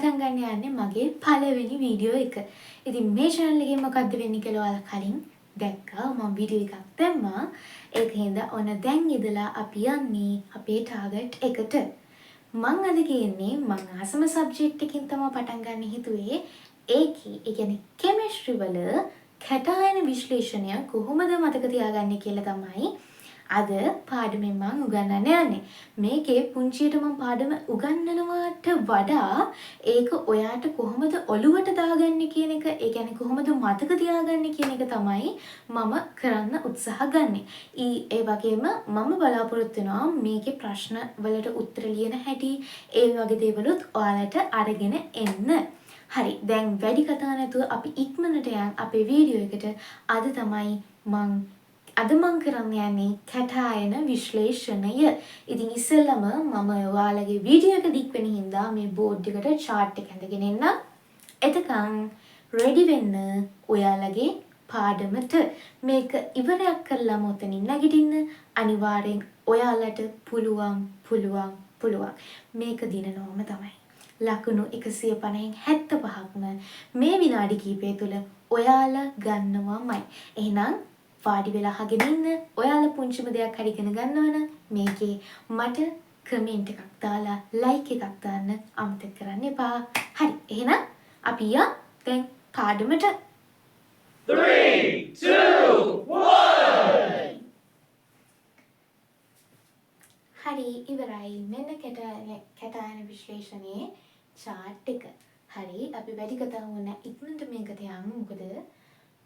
පටන් ගන්න යන්නේ මගේ පළවෙනි වීඩියෝ එක. ඉතින් මේ channel එකේ මොකද්ද වෙන්නේ කියලා ඔයාලා කලින් දැක්කා. මම වීඩියෝ එකක් දැම්මා. ඒකෙන්ද ඔන්න දැන් ඉඳලා අපි යන්නේ අපේ ටාගට් එකට. මං අද කියන්නේ මං ආසම සබ්ජෙක්ට් එකකින් තමයි පටන් ගන්න හිතුවේ. ඒ කියන්නේ කෙමිස්ට්‍රි වල කැටායන විශ්ලේෂණය කොහොමද මතක තියාගන්නේ කියලා තමයි අද පාඩමෙන් මම උගන්වන්න යන්නේ. මේකේ පුංචියට මම පාඩම උගන්වනවට වඩා ඒක ඔයාට කොහොමද ඔලුවට දාගන්නේ කියන එක, ඒ කියන්නේ කොහොමද මතක තියාගන්නේ කියන එක තමයි මම කරන්න උත්සාහ ගන්නෙ. ඒ වගේම මම බලාපොරොත්තු වෙනවා මේකේ ප්‍රශ්න වලට උත්තර ලියන හැටි, ඒ වගේ දේවලුත් ඔයාලට අරගෙන එන්න. හරි, දැන් වැඩි කතා නැතුව අපි ඉක්මනට යන් අපේ වීඩියෝ එකට. අද මං කරන්න යන්නේ කැටායන විශ්ලේෂණය. ඉතින් ඉස්සෙල්ලම මම ඔයාලගේ වීඩියෝ එක දික් වෙන හින්දා මේ බෝඩ් එකට chart එක ඇඳගෙන එන්නම්. එතකන් ready වෙන්න ඔයාලගේ පාඩමට. මේක ඉවරයක් කරලාම ඔතනින් නැගිටින්න. අනිවාර්යෙන් ඔයාලට පුළුවන් මේක දිනනවම තමයි. ලකුණු 150න් 75ක්ම මේ විනාඩි කිහිපය තුළ ඔයාලා ගන්නවමයි. එහෙනම් වාඩි වෙලා අහගෙන ඉන්න. ඔයාලා පුංචිම දෙයක් හරි ඉගෙන ගන්නවනම් මේකේ මට කමෙන්ට් එකක් දාලා ලයික් එකක් දාන්න අමතක කරන්න එපා. හරි, එහෙනම් අපි දැන් පාඩමට 3, 2, 1. හරි, ඉවරයි. මෙන්න කැටායන විශ්ලේෂණයේ chart එක. හරි, අපි වැඩි කතා වුණා ඉක්මනට මේකට යමු. මොකද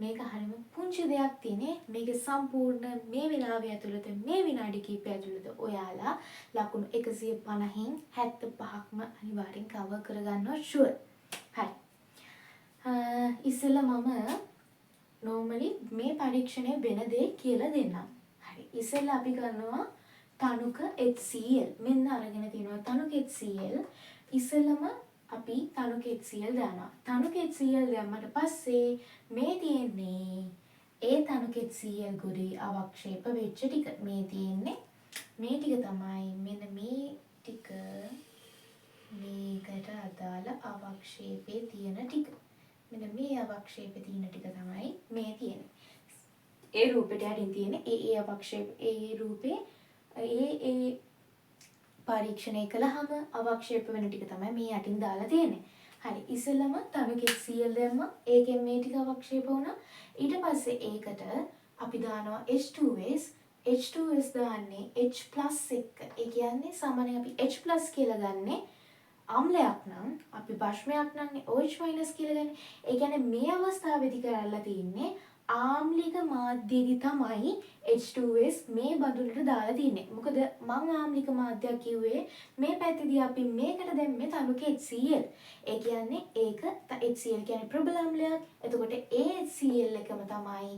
මේක හරියම පුංචි දෙයක් තියෙන්නේ. මේක සම්පූර්ණ මේ වෙලාවේ ඇතුළත මේ විනාඩි කිහිපය ඇතුළත ඔයාලා ලකුණු 150න් 75ක්ම අනිවාර්යෙන් කවර් කරගන්නවා ෂුවර්. හරි. ඉස්සෙල්ලා මම normally මේ පරීක්ෂණය වෙන දේ කියලා දෙන්නම්. හරි. ඉස්සෙල්ලා අපි කරනවා තනුක HCl. මෙන්න අරගෙන තිනවා තනුක HCl. ඉස්සෙල්ලාම අපි තනුක HCl දානවා. තනුක HCl දැම්මට පස්සේ මේ තියෙන්නේ ඒ තනුක HCl ගොඩේ අවක්ෂේප වෙච්ච ටික. මේ තියෙන්නේ මේ ටික තමයි. මෙන්න මේ ටික මේකට අදාළ අවක්ෂේපේ තියෙන ටික. මෙන්න මේ අවක්ෂේපේ තියෙන ටික තමයි මේ තියෙන්නේ. ඒ රූපෙට යටින් තියෙන ඒ අවක්ෂේප ඒ රූපේ ඒ පරීක්ෂණය කළාම අවක්ෂේප වෙන ටික තමයි මේ යටින් දාලා තියෙන්නේ. හරි, ඉස්සෙල්ලම තනුක HCl දැම්මා. ඒකෙන් මේ ටික අවක්ෂේප වුණා. ඊට පස්සේ ඒකට අපි දානවා H2S. H2S දාන්නේ H+ එක. ඒ කියන්නේ සාමාන්‍යයෙන් අපි H+ කියලා ගන්නෙ අම්ලයක් නම්, අපි භස්මයක් නම් OH- කියලා ගන්නෙ. ඒ කියන්නේ මේ අවස්ථාවේදී කරලා තින්නේ ආම්ලික මාධ්‍යෙදි තමයි H2S මේ බඳුනට දාලා තින්නේ. මොකද මං ආම්ලික මාධ්‍යයක් කිව්වේ මේ පැත්තේදී අපි මේකට දැම්මේ තනුක HCl. ඒ කියන්නේ ඒක HCl කියන්නේ ප්‍රබල අම්ලයක්. එතකොට ඒ HCl එකම තමයි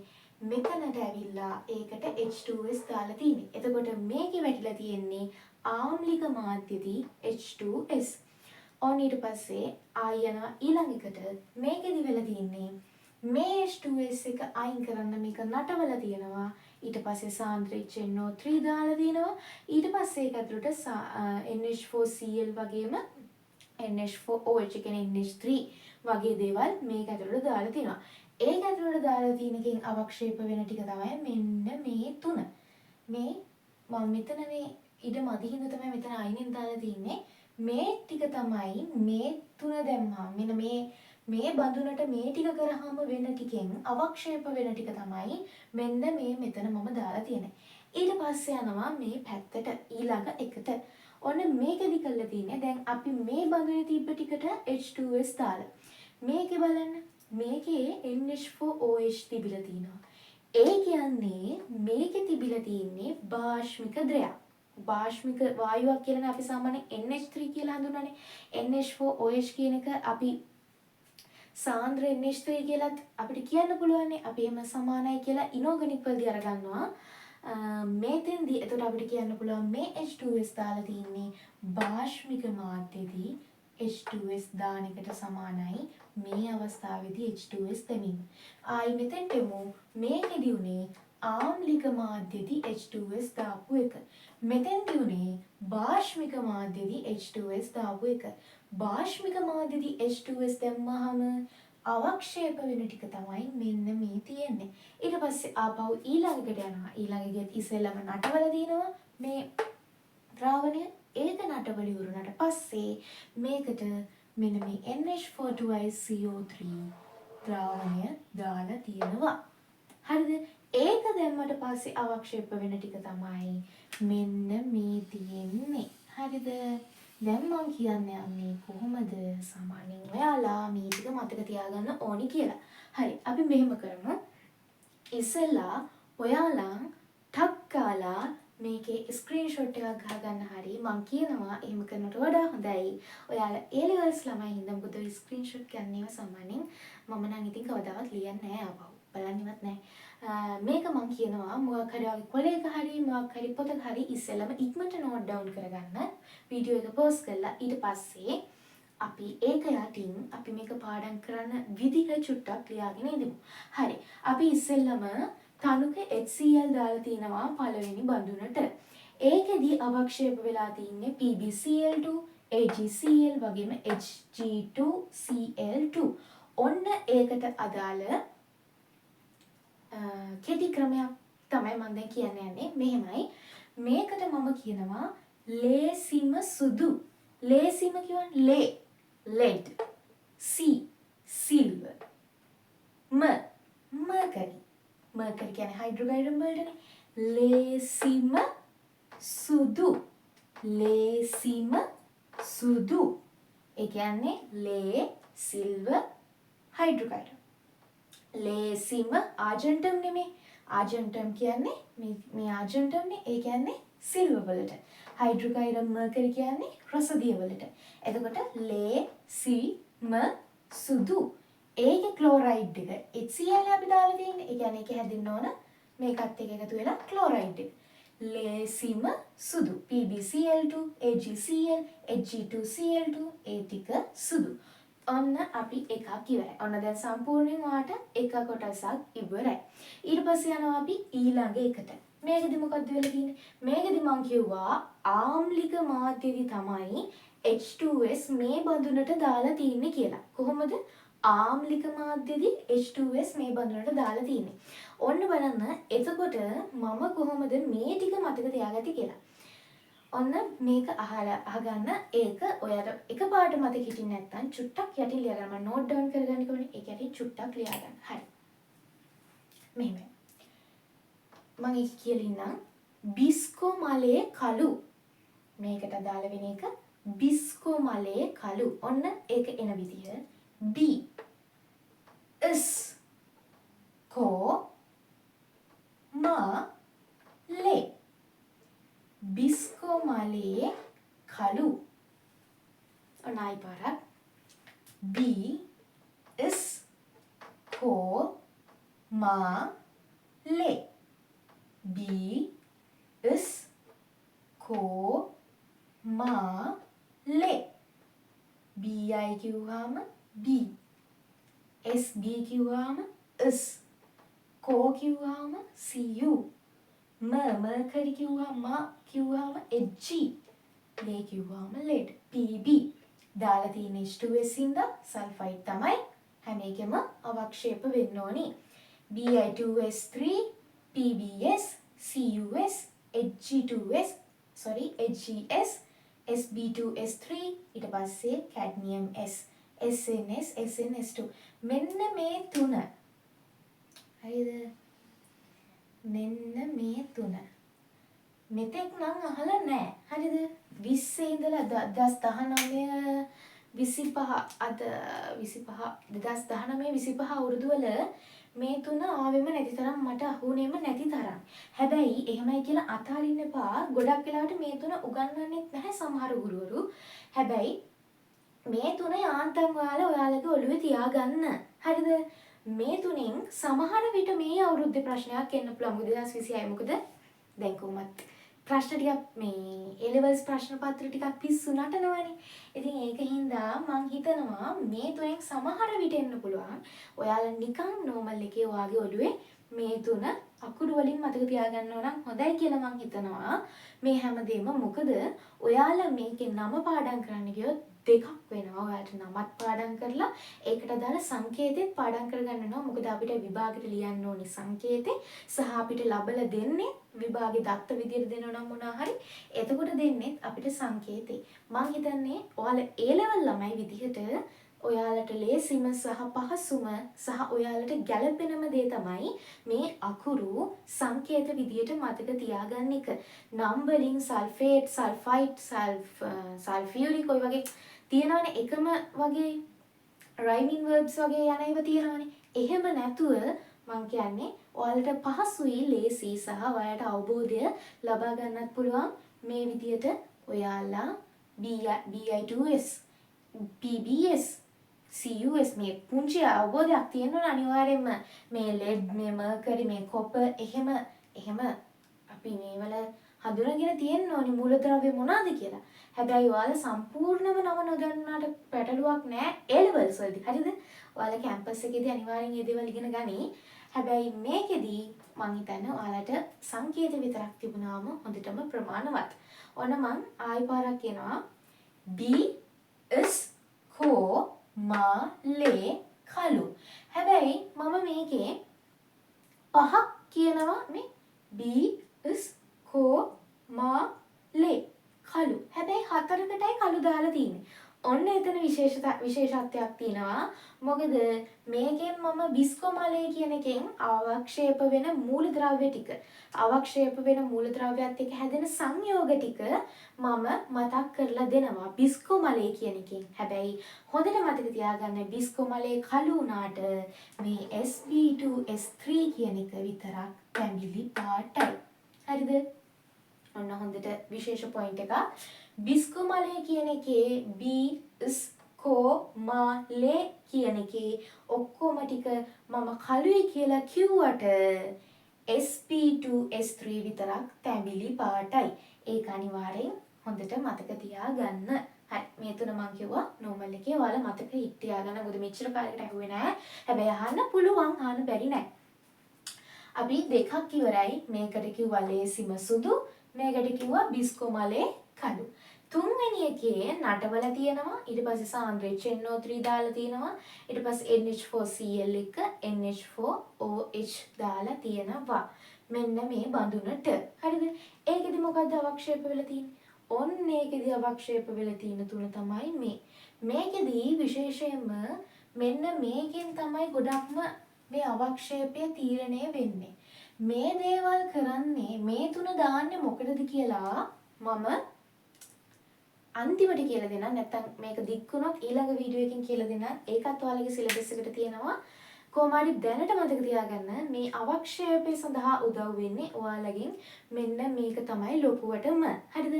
මෙතනට ඇවිල්ලා ඒකට H2S දාලා තින්නේ. එතකොට මේකේ වැටිලා තියෙන්නේ ආම්ලික මාධ්‍යෙදි H2S. ඔන්න ඊට පස්සේ ආය යනවා ඊළඟ එකට. මේකෙදි වෙලා තින්නේ මේ H2S එක අයින් කරන්න මේක නටවලා තියෙනවා. ඊට පස්සේ සාන්ද්‍රය NO3 දාලා තියෙනවා. ඊට පස්සේ ඒක ඇතුළට NH4Cl වගේම NH4OH කියන්නේ NH3 වගේ දේවල් මේක ඇතුළට දාලා තියෙනවා. ඒක ඇතුළට දාලා තියෙනකින් අවක්ෂේප වෙන ටික තමයි මෙන්න මේ තුන. මේ මම මෙතන මේ ඉඩ මදි හින්දා තමයි මෙතන අයිනෙන් දාලා තින්නේ. මේ ටික තමයි මේ තුන දැම්මා. මෙන්න මේ බඳුනට මේ ටික කරාම වෙන ටිකෙන් අවක්ෂේප වෙන ටික තමයි මෙන්න මේ මෙතන මම දාලා තියෙන්නේ. ඊට පස්සේ යනවා මේ පැත්තට ඊළඟ එකට. ඔන්න මේකෙදි කරලා තියෙන්නේ දැන් අපි මේ බඳුනේ තිබ්බ ටිකට H2S දාලා. මේකේ බලන්න. මේකේ NH4OH තිබිලා තිනවා. ඒ කියන්නේ මේකේ තිබිලා තියෙන්නේ භාෂ්මික ද්‍රවයක්. භාෂ්මික වායුවක් කියලා අපි සාමාන්‍යයෙන් NH3 කියලා හඳුන්වන්නේ. NH4OH කියන එක අපි සාන්ද්‍ර NH3 කියලාත් අපිට කියන්න පුළුවන්. අපි එහෙම සමානයි කියලා ඉනෝගනික් වලදී අරගන්නවා. මේතෙන්දී එතකොට අපිට කියන්න පුළුවන් මේ H2S දාලා තින්නේ භාෂ්මික මාධ්‍යෙදී H2S දාන එකට සමානයි මේ අවස්ථාවේදී H2S දෙමින්. ආයි මෙතෙන්ට එමු. මේකෙදී උනේ ආම්ලික මාධ්‍යෙදී H2S දාපු එක. මෙතෙන්දී උනේ භාෂ්මික මාධ්‍යදී H2S දාපු එක. භාෂ්මික මාධ්‍යදී H2S දැම්මහම අවක්ෂේප වෙන ටික තමයි මෙන්න මේ තියෙන්නේ. ඊට පස්සේ ආපහු ඊළඟකට යනවා. ඊළඟට ඉස්සෙල්ලම නටවල දිනවා මේ ද්‍රාවණය. ඒක නටවල ඉවරුනට පස්සේ මේකට මෙන්න මේ NH4+CO3 ද්‍රාවණය දාලා තියෙනවා. හරිද? ඒක දැම්මට පස්සේ අවක්ෂේප වෙන ටික තමයි මෙන්න මේ තියෙන්නේ. හරිද? දැන් මම කියන්න යන්නේ කොහොමද සාමාන්‍යයෙන් ඔයාලා මේ ටික මතක තියාගන්න ඕනි කියලා. හරි. අපි මෙහෙම කරමු. ඉස්සෙල්ලා ඔයාලා ටක් ගාලා මේකේ ස්ක්‍රීන්ෂොට් එකක් ගහගන්න. හරි. මම කියනවා එහෙම කරනට වඩා හොඳයි. ඔයාලා A levels ළමයි හින්දා මොකද ස්ක්‍රීන්ෂොට් ගන්නේම සාමාන්‍යයෙන් මම නම් ඉතින් කවදාවත් ලියන්නේ නැහැ ආපහු. බලන්නවත් නැහැ. මේක මම කියනවා මොකක් හරි වගේ කොලේක හරි මොකක් හරි පොතක හරි ඉස්සෙල්ලම ඉක්මනට නෝට් ඩවුන් කරගන්න වීඩියෝ එක පෝස් කරලා ඊට පස්සේ අපි ඒක යටින් අපි මේක පාඩම් කරන විදිහ චුට්ටක් ලියාගෙන ඉඳමු. හරි. අපි ඉස්සෙල්ලම තනුක HCl දාලා තිනවා පළවෙනි බඳුනට. ඒකෙදි අවක්ෂේප වෙලා තින්නේ PbCl2, AgCl වගේම Hg2Cl2. ඔන්න ඒකට අදාළ කෙටි ක්‍රමයක් තමයි මම දැන් කියන්න යන්නේ. මෙහෙමයි. මේකට මම කියනවා ලේසිම සුදු. ලේසිම කියන්නේ ලේ lead, C silver, mercury. mercury කියන්නේ හයිඩ්‍රෝකාර්බන් වලටනේ. ලේසිම සුදු. ලේසිම සුදු. ඒ කියන්නේ ලේ සිල්වර් හයිඩ්‍රෝකාර්බන්. ලේසිම ආජන්ටම් නෙමෙයි. ආජන්ටම් කියන්නේ මේ ආජන්ටම්නේ. ඒ කියන්නේ සිල්වර් වලට. හයිඩ්‍රෝකාර්බන් මර්කරි කියන්නේ රසදිය වලට. එතකොට ලේසිම සුදු. ඒකේ ක්ලෝරයිඩ් එක HCl අපි දාලා තියෙන්නේ. ඒ කියන්නේ ඒක හැදෙන්න ඕන මේකත් එක්ක එකතු වෙලා ක්ලෝරයිඩ් එක. ලේසිම සුදු. PbCl2, AgCl, Hg2Cl2 ඒ ටික සුදු. ඔන්න අපි එකක් ඉවරයි. ඔන්න දැන් සම්පූර්ණයෙන් ඔයාට එක කොටසක් ඉවරයි. ඊට පස්සේ යනවා අපි ඊළඟ එකට. මේකෙදි මොකද්ද වෙලා තියෙන්නේ? මේකෙදි මම කිව්වා ආම්ලික මාධ්‍යෙදි තමයි H2S මේ බඳුනට දාලා තින්නේ කියලා. කොහොමද? ආම්ලික මාධ්‍යෙදි H2S මේ බඳුනට දාලා තින්නේ. ඔන්න බලන්න එතකොට මම කොහොමද මේ ටික මතක තියාගත්තේ කියලා. ඔන්න මේක අහගන්න. ඒක ඔයාලට එකපාරට මතක හිටින්නේ නැත්නම් චුට්ටක් යටින් ලියා ගන්න. මම නෝට් ඩවුන් කරගන්න ඕනේ. ඒක යටින් චුට්ටක් ලියා ගන්න. හරි. මෙහෙම. මම ඒක කියලා ඉන්නම්. බිස්කෝ මලේ කළු. මේකට අදාළ වෙන එක බිස්කෝ මලේ කළු. ඔන්න ඒක එන විදිහ B S කෝ මා ලේ. බිස්කෝ මලේ කළු. ඔන්නයි පාරක්. B S කෝ මා ලේ. B S කෝ මා ලේ. BI කිව්වම B. SB කිව්වම S. කෝ කිව්වම CU. mercury කිව්වම Hg. ලේ කිව්වම lead. Pb. දාලා තියෙන H2S ඉඳලා සල්ෆයිඩ් තමයි හැම එකෙම අවක්ෂේප වෙන්න ඕනි. Bi2S3, PbS, CuS, Hg2S, Hgs, Sb2S3 ඊට පස්සේ cadmium S, SNS, SNS2. මෙන්න මේ තුන. හරිද? මෙන්න මේ තුන. මෙතෙක් නම් අහලා නැහැ. හරිද? 20 ඉඳලා 2019 25 අද 25 2019 25 අවුරුදු වල මේ තුන ආවෙම නැති තරම් මට අහුනේම නැති තරම්. හැබැයි එහෙමයි කියලා අතාරින්න එපා. ගොඩක් වෙලාවට මේ තුන උගන්වන්නෙත් නැහැ සමහර ගුරුවරු. හැබැයි මේ තුන යාන්තම් ඔයාලගේ ඔළුවේ තියාගන්න. හරිද? මේ තුنين සමහර විට මේ අවුරුද්දේ ප්‍රශ්නයක් එන්න පුළුවන්. 2026 මොකද? දැන් කොහොමත් ප්‍රශ්න ටිකක් මේ A levels ප්‍රශ්න පත්‍ර ටිකක් පිස්සු නටනවනේ. ඉතින් ඒකින්ද මම හිතනවා මේ තුනෙන් සමහර විට එන්න පුළුවන්. ඔයාලා නිකන් normal එකේ ඔයාගේ ඔළුවේ මේ තුන අකුරු වලින් මතක තියාගන්න ඕන නම් හොඳයි කියලා මම හිතනවා. මේ හැමදේම මොකද ඔයාලා මේකේ නම පාඩම් කරන්න ගියොත් දෙකක් වෙනවා. ඔයාලට නමත් පාඩම් කරලා ඒකට දාන සංකේතෙත් පාඩම් කරගන්න වෙනවා. මොකද අපිට විභාගෙට ලියන්න ඕනේ සංකේතේ සහ අපිට ලබලා දෙන්නේ විභාගේ දත්ත විදියට දෙනවා නම් මොනවා හරි. එතකොට දෙන්නේ අපිට සංකේතේ. මම හිතන්නේ ඔයාලා A level ළමයි විදිහට ඔයාලට ලේසිම සහ පහසුම සහ ඔයාලට ගැළපෙනම දේ තමයි මේ අකුරු සංකේත විදියට මතක තියාගන්න එක. නම්බරින් සල්ෆේට්, සල්ෆයිට්, සල්ෆියුරික් ඔය වගේ තියෙනවනේ එකම වගේ රයිමින් වර්බ්ස් වගේ යන ඒවා තියෙනවනේ. එහෙම නැතුව මම කියන්නේ ඔයාලට පහසුයි, ලේසි සහ ඔයාලට අවබෝධය ලබා ගන්නත් පුළුවන් මේ විදියට ඔයාලා BI2S, PBS, CUS මේ පුංචි අවබෝධයක් තියෙනවා අනිවාර්යයෙන්ම මේ lead, මේ mercury, මේ copper එහෙම අපි මේවල හඳුනගෙන තියෙන්න ඕනි මූලද්‍රව්‍ය මොනවාද කියලා. හැබැයි ඔයාලා සම්පූර්ණම නම නොදන්නාට පැටලුවක් නෑ A levels වලදී. හරිද? ඔයාලා කැම්පස් එකේදී අනිවාර්යෙන් මේ දේවල් ඉගෙන ගනි. හැබැයි මේකෙදී මං හිතන්නේ ඔයාලට සංකේත විතරක් තිබුණාම හොඳටම ප්‍රමාණවත්. ඔන්න මං ආයි පාරක් කියනවා. B is ko ma le kalu. හැබැයි මම මේකේ පහක් කියනවා මේ B is ko ma le kalu. හැබැයි හතරකටයි කළු දාලා තියෙන්නේ. ඔන්න එතන විශේෂත්වයක් තියෙනවා. මොකද මේකෙන් මම බිස්කොමලේ කියන එකෙන් අවක්ෂේප වෙන මූලද්‍රව්‍ය ටික, අවක්ෂේප වෙන මූලද්‍රව්‍යات එක්ක හැදෙන සංයෝග ටික මම මතක් කරලා දෙනවා බිස්කොමලේ කියන එකෙන්. හැබැයි හොඳට මතක තියාගන්න බිස්කොමලේ කළු වුණාට මේ Sb2S3 කියන එක විතරක් තැඹිලි පාටයි. හරිද? ඔන්න හොඳට විශේෂ පොයින්ට් එකක්. බිස්කොමලේ කියන එකේ B is ko ma le කියන එකේ ඔක්කොම ටික මම කළුයි කියලා කිව්වට Sp2S3 විතරක් තැඹිලි පාටයි. ඒක අනිවාර්යෙන් හොඳට මතක තියාගන්න. හරි මේ තුන මම කිව්වා normal එකේ ඔයාලා මතක තියාගන්න. මොකද මෙච්චර කාලෙකට ඇහුවේ නෑ. හැබැයි අහන්න පුළුවන්, අහන්න බැරි නෑ. අපි දෙකක් ඉවරයි. මේකට කිව්වා ලේසිම සුදු, මේකට කිව්වා බිස්කොමලේ කළු. තුන්වෙනි එකේ නටවල තියෙනවා. ඊට පස්සේ සාන්ද්‍රය NO3 දාලා තියෙනවා. ඊට පස්සේ NH4Cl එක NH4OH දාලා තියෙනවා. මෙන්න මේ බඳුනට. හරිද? ඒකෙදි මොකද්ද අවක්ෂේප වෙලා තියෙන්නේ? ඔන්න ඒකෙදි අවක්ෂේප වෙලා තියෙන තුන තමයි මේ. මේකෙදි විශේෂයෙන්ම මෙන්න මේකෙන් තමයි ගොඩක්ම මේ අවක්ෂේපය තීරණය වෙන්නේ. මේ දේවල් කරන්නේ මේ තුන දාන්නේ මොකටද කියලා මම අන්තිමට කියලා දෙන්නම්. නැත්තම් මේක දික් වුණොත් ඊළඟ වීඩියෝ එකකින් කියලා දෙන්නම්. ඒකත් ඔයාලගේ සිලබස් එකට තියෙනවා. කොහොම හරි දැනට මතක තියාගන්න මේ අවක්ෂේපය සඳහා උදව් වෙන්නේ ඔයාලගෙන් මෙන්න මේක තමයි ලොකුවටම. හරිද?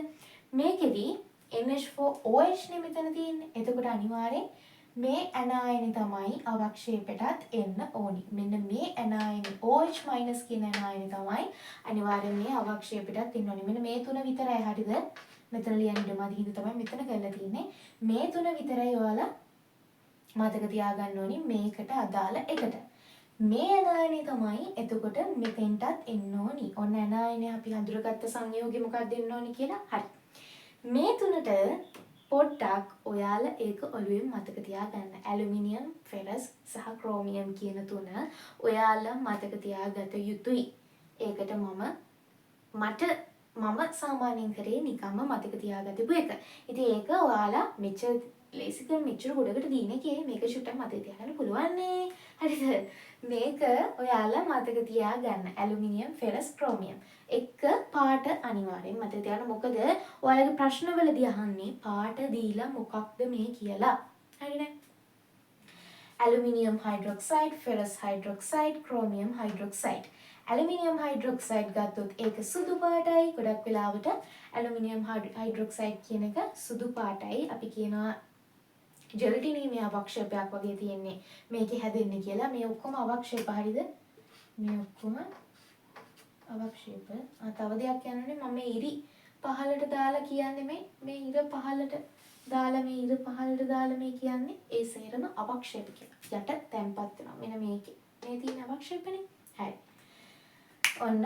මේකෙදි NH4OH නේ මෙතන තියෙන්නේ. එතකොට අනිවාර්යෙන් මේ ඇනායනි තමයි අවක්ෂේපයටත් එන්න ඕනි. මෙන්න මේ ඇනායනි OH- කියන ඇනායනි තමයි අනිවාර්යෙන් මේ අවක්ෂේපයටත් එන්න ඕනි. මෙන්න මේ තුන විතරයි. හරිද? මෙතන ලියන්න ඉඩමදි හින්දා තමයි මෙතන කරලා තියෙන්නේ. මේ තුන විතරයි ඔයාලා මතක තියාගන්න ඕනි මේකට අදාළ එකට. මේ ඇනායනි තමයි එතකොට මෙතෙන්ටත් එන්න ඕනි. ඔන්න ඇනායනි අපි හඳුරගත්ත සංයෝගය මොකක්ද එන්න ඕනි කියලා. හරි. මේ තුනට පොඩ්ඩක් ඔයාලා ඒක ඔළුවෙන් මතක තියාගන්න. ඇලුමිනියම්, ෆෙරස් සහ ක්‍රෝමියම් කියන තුන ඔයාලා මතක තියාගත යුතුයි. ඒකට මම සාමාන්‍යයෙන් කරේ නිකම්ම මතක තියාගතිපු එක. ඉතින් ඒක ඔයාලා මෙච්චර ලේසිකම මෙච්චර ගොඩකට දින එකේ මේක ෂුට්ටක් මතක තියාගන්න පුළුවන් නේ. හරිද? මේක ඔයාලා මතක තියාගන්න. Aluminium, ferrous, chromium. එක පාට අනිවාර්යෙන් මතක තියාගන්න. මොකද ඔයාලගේ ප්‍රශ්නවලදී අහන්නේ පාට දීලා මොකක්ද මේ කියලා. හරිනේ? Aluminium hydroxide, ferrous hydroxide, chromium hydroxide. Aluminium hydroxide ගත්තොත් ඒක සුදු පාටයි. ගොඩක් වෙලාවට ඇලුමිනියම් හයිඩ්‍රොක්සයිඩ් කියන එක සුදු පාටයි. අපි කියනවා ජෙලටිනීමේ අවක්ෂේපයක් වගේ තියෙන්නේ මේකේ හැදෙන්නේ කියලා. මේ ඔක්කොම අවක්ෂේප. හරිද? මේ ඔක්කොම අවක්ෂේප. තව දෙයක් කියන්නනේ මම මේ ඉරි පහලට දාලා කියන්නේ මේ ඉර පහලට දාලා මේ ඉර පහලට දාලා මේ කියන්නේ ඒ සේරම අවක්ෂේප කියලා. යට තැම්පත් වෙනවා. මෙන්න මේකේ. මේ තියෙන අවක්ෂේපනේ. හරි. ඔන්න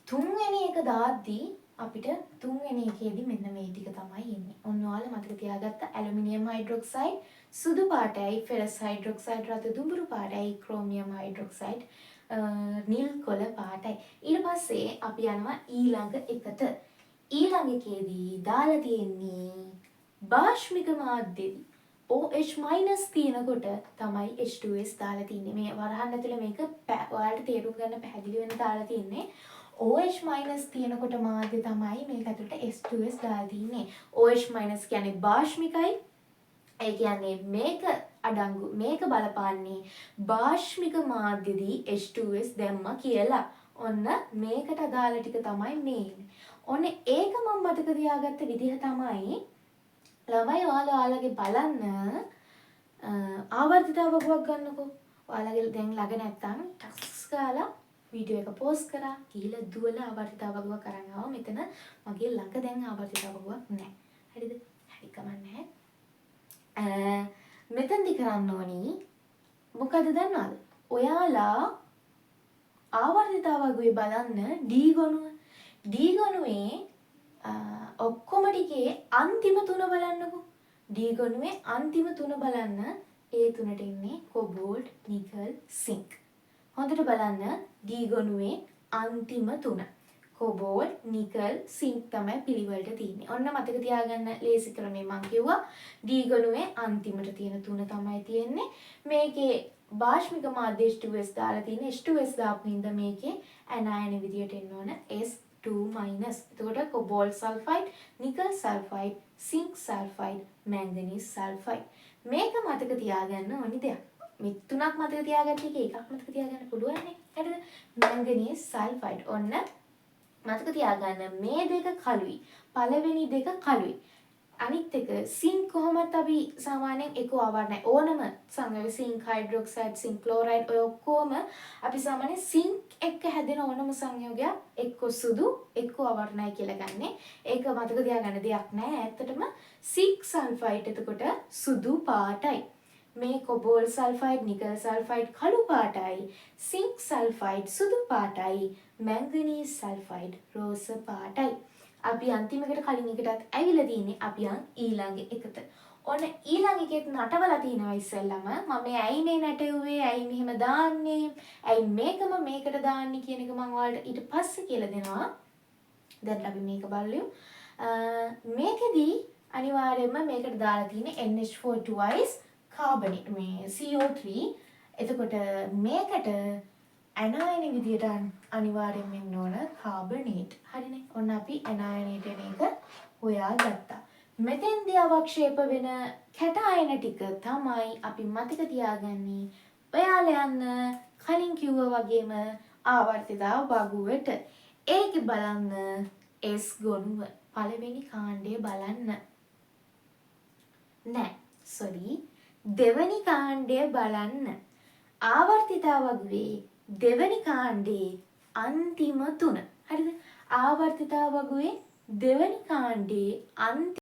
තුන්වෙනි එක දාද්දී අපිට තුන්වෙනි එකේදී මෙන්න මේ ටික තමයි එන්නේ. ඔන්න ඔයාලා මතක තියාගත්ත ඇලුමිනියම් හයිඩ්‍රොක්සයිඩ් සුදු පාටයි, ෆෙරස් හයිඩ්‍රොක්සයිඩ් රතු දුඹුරු පාටයි, ක්‍රෝමියම් හයිඩ්‍රොක්සයිඩ් නිල් කොළ පාටයි. ඊට පස්සේ අපි යනවා ඊළඟ එකට. ඊළඟ එකේදී දාලා තියෙන්නේ භාෂ්මික මාධ්‍යදී OH- තියෙනකොට තමයි H2S දාලා තින්නේ. මේ වරහන් ඇතුලේ මේක ඔයාලට තේරුම් ගන්න පැහැදිලි වෙන දාලා තින්නේ. OH- තියෙනකොට මාධ්‍ය තමයි මේක ඇතුලට H2S දාලා තින්නේ. OH- කියන්නේ භාෂ්මිකයි. ඒ කියන්නේ මේක අඩංගු මේක බලපාන්නේ භාෂ්මික මාධ්‍යදී H2S දැම්මා කියලා. ඔන්න මේකට අදාළ ටික තමයි මේ. ඔන්න ඒක මම මතක තියාගත්ත විදිහ තමයි ළමයි ඔයාලගේ බලන්න ආවර්තිතාවකුවක් ගන්නකෝ. ඔයාලගේ දැන් ළඟ නැත්තම් ටක්ස් ගාලා වීඩියෝ එක පෝස්ට් කරා කියලා දුවලා ආවර්තිතාවකුවක් කරන් ආවා. මෙතන මගේ ළඟ දැන් ආවර්තිතාවකුවක් නැහැ. හරිද? හරි කමන්නේ. මෙතෙන්දි කරන්න ඕනි මොකද දන්නවද? ඔයාලා ආවර්තිතාවකුවේ බලන්න D ගොනුව. D ගොනුවේ ඔක්කොම ටිකේ අන්තිම තුන බලන්නකෝ. D ගොනුවේ අන්තිම තුන බලන්න. ඒ තුනට ඉන්නේ කොබෝල්ට්, නිකල්, සින්ක්. හොඳට බලන්න D ගොනුවේ අන්තිම තුන. කොබෝල්ට්, නිකල්, සින්ක් තමයි පිළිවෙලට තියෙන්නේ. ඔන්න මතක තියාගන්න ලේසි ක්‍රමේ මම කිව්වා. D ගොනුවේ අන්තිමට තියෙන තුන තමයි තියෙන්නේ. මේකේ භාෂ්මික මාධ්‍ය H2S දාලා තියෙන්නේ. H2S දාපු හින්දා මේකේ ඇනයන විදියට එන්න ඕන S2-. එතකොට cobalt sulphide, nickel sulphide, zinc sulphide, manganese sulphide. මේක මතක තියාගන්න ඕනි දෙයක්. මේ තුනක් මතක තියාගන්න එකක් මතක තියාගන්න පුළුවන් නේ. හරිද? මැංගනීස් සල්ෆයිඩ්. ඔන්න මතක තියාගන්න මේ දෙක කළුයි. පළවෙනි දෙක කළුයි. අනිත් එක සින්ක් කොහොමත් අපි සාමාන්‍යයෙන් එක අවර්ණයි ඕනම සංයෝග සින්ක් හයිඩ්‍රොක්සයිඩ් සින්ක් ක්ලෝරයිඩ් ඔය ඔක්කොම අපි සාමාන්‍යයෙන් සින්ක් එක්ක හැදෙන ඕනම සංයෝගයක් එක්ක සුදු එක්ක අවර්ණයි කියලා ගන්නෙ. ඒක මතක තියාගන්න දෙයක් නෑ. ඇත්තටම සින්ක් සල්ෆයිඩ් එතකොට සුදු පාටයි. මේ කොබෝල්ට් සල්ෆයිඩ්, නිකල් සල්ෆයිඩ් කළු පාටයි, සින්ක් සල්ෆයිඩ් සුදු පාටයි, මැංගනීස් සල්ෆයිඩ් රෝස පාටයි. අපි අන්තිමකට කලින් එකටත් ඇවිල්ලා තියෙන්නේ අපි ඊළඟ එකට. ඔන්න ඊළඟ එකෙත් නටවලා තියෙනවා ඉස්සෙල්ලම. මම ඇයි මේ නටුවේ? ඇයි මෙහෙම දාන්නේ? ඇයි මේකම මේකට දාන්නේ කියන එක මම ඔයාලට ඊට පස්සේ කියලා දෙනවා. දැන් අපි මේක බලමු. මේකෙදී අනිවාර්යයෙන්ම මේකට දාලා තියෙන්නේ NH4 twice carbonate මේ CO3. එතකොට මේකට ඇනයන විදියට අනිවාර්යෙන් වෙන්න ඕන කාබනේට්. හරිනේ. ඔන්න අපි ඇනයනේට් එන එක හොයාගත්තා. මෙතෙන්දී අවක්ෂේප වෙන කැටායන ටික තමයි අපි මතක තියාගන්නේ. ඔයාලා යන්න කලින් කිව්වා වගේම ආවර්තිතාව බගුවට. ඒක බලන්න S ගොනුව පළවෙනි කාණ්ඩය බලන්න. නෑ. sorry. දෙවෙනි කාණ්ඩය බලන්න. ආවර්තිතාවගුවේ දෙවැනි කාණ්ඩේ අන්තිම තුන. හරිද? ආවර්තිතාවගුවේ දෙවැනි කාණ්ඩේ අන්තිම